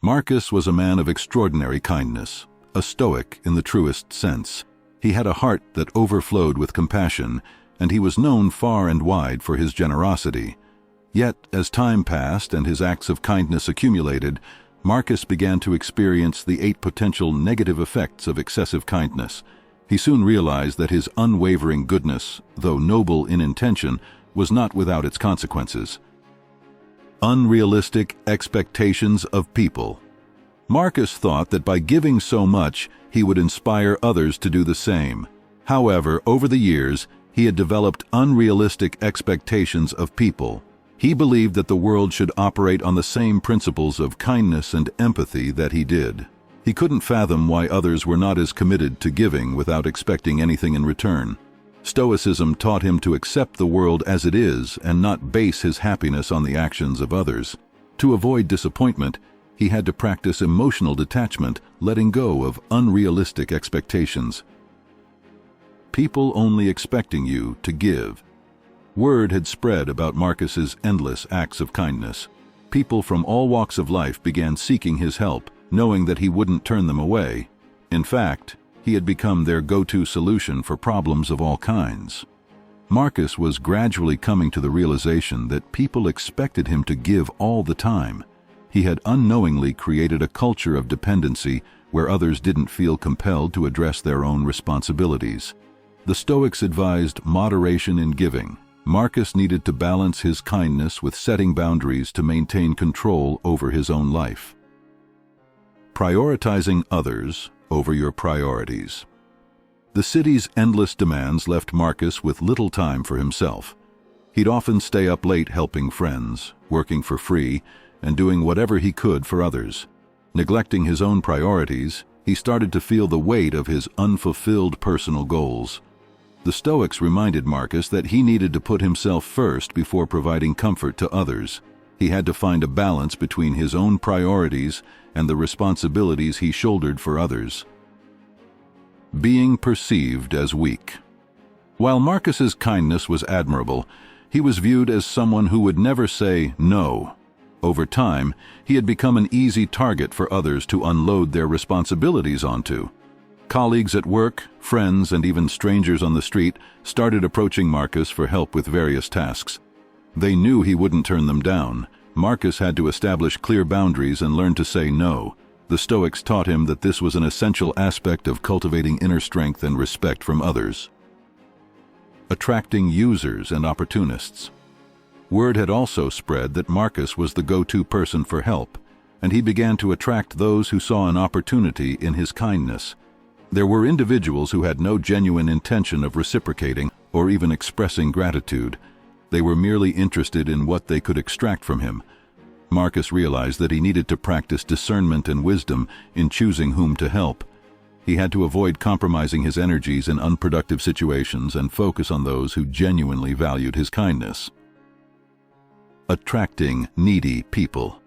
Marcus was a man of extraordinary kindness, a Stoic in the truest sense. He had a heart that overflowed with compassion, and he was known far and wide for his generosity. Yet, as time passed and his acts of kindness accumulated, Marcus began to experience the 8 potential negative effects of excessive kindness. He soon realized that his unwavering goodness, though noble in intention, was not without its consequences. Unrealistic expectations of people. Marcus thought that by giving so much, he would inspire others to do the same. However, over the years, he had developed unrealistic expectations of people. He believed that the world should operate on the same principles of kindness and empathy that he did. He couldn't fathom why others were not as committed to giving without expecting anything in return. Stoicism taught him to accept the world as it is and not base his happiness on the actions of others. To avoid disappointment, he had to practice emotional detachment, letting go of unrealistic expectations. People only expecting you to give. Word had spread about Marcus's endless acts of kindness. People from all walks of life began seeking his help, knowing that he wouldn't turn them away. In fact, he had become their go-to solution for problems of all kinds. Marcus was gradually coming to the realization that people expected him to give all the time. He had unknowingly created a culture of dependency where others didn't feel compelled to address their own responsibilities. The Stoics advised moderation in giving. Marcus needed to balance his kindness with setting boundaries to maintain control over his own life. Prioritizing others over your priorities. The city's endless demands left Marcus with little time for himself. He'd often stay up late helping friends, working for free, and doing whatever he could for others. Neglecting his own priorities, he started to feel the weight of his unfulfilled personal goals. The Stoics reminded Marcus that he needed to put himself first before providing comfort to others. He had to find a balance between his own priorities and the responsibilities he shouldered for others. Being perceived as weak. While Marcus's kindness was admirable, he was viewed as someone who would never say no. Over time, he had become an easy target for others to unload their responsibilities onto. Colleagues at work, friends, and even strangers on the street started approaching Marcus for help with various tasks. They knew he wouldn't turn them down. Marcus had to establish clear boundaries and learn to say no. The Stoics taught him that this was an essential aspect of cultivating inner strength and respect from others. Attracting users and opportunists. Word had also spread that Marcus was the go-to person for help, and he began to attract those who saw an opportunity in his kindness. There were individuals who had no genuine intention of reciprocating or even expressing gratitude. They were merely interested in what they could extract from him. Marcus realized that he needed to practice discernment and wisdom in choosing whom to help. He had to avoid compromising his energies in unproductive situations and focus on those who genuinely valued his kindness. Attracting needy people.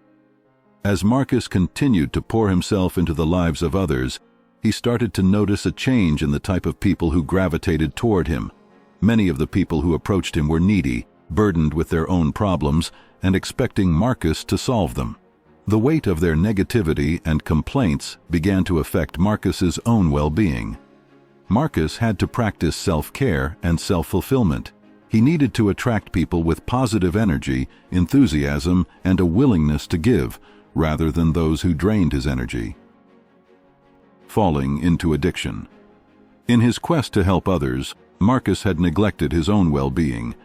As Marcus continued to pour himself into the lives of others, he started to notice a change in the type of people who gravitated toward him. Many of the people who approached him were needy, burdened with their own problems, and expecting Marcus to solve them. The weight of their negativity and complaints began to affect Marcus's own well-being. Marcus had to practice self-care and self-fulfillment. He needed to attract people with positive energy, enthusiasm, and a willingness to give, rather than those who drained his energy. Falling into addiction. In his quest to help others, Marcus had neglected his own well-being.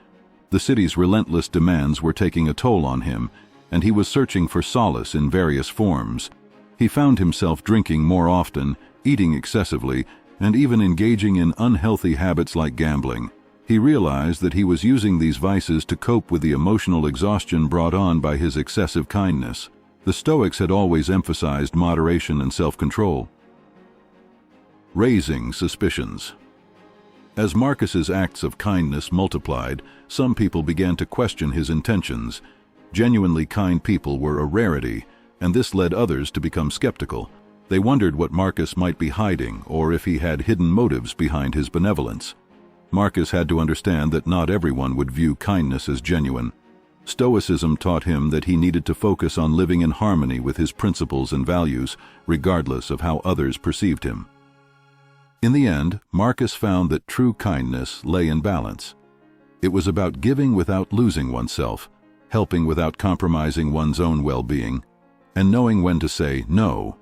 The city's relentless demands were taking a toll on him, and he was searching for solace in various forms. He found himself drinking more often, eating excessively, and even engaging in unhealthy habits like gambling. He realized that he was using these vices to cope with the emotional exhaustion brought on by his excessive kindness. The Stoics had always emphasized moderation and self-control. Raising suspicions. As Marcus's acts of kindness multiplied, some people began to question his intentions. Genuinely kind people were a rarity, and this led others to become skeptical. They wondered what Marcus might be hiding or if he had hidden motives behind his benevolence. Marcus had to understand that not everyone would view kindness as genuine. Stoicism taught him that he needed to focus on living in harmony with his principles and values, regardless of how others perceived him. In the end, Marcus found that true kindness lay in balance. It was about giving without losing oneself, helping without compromising one's own well-being, and knowing when to say no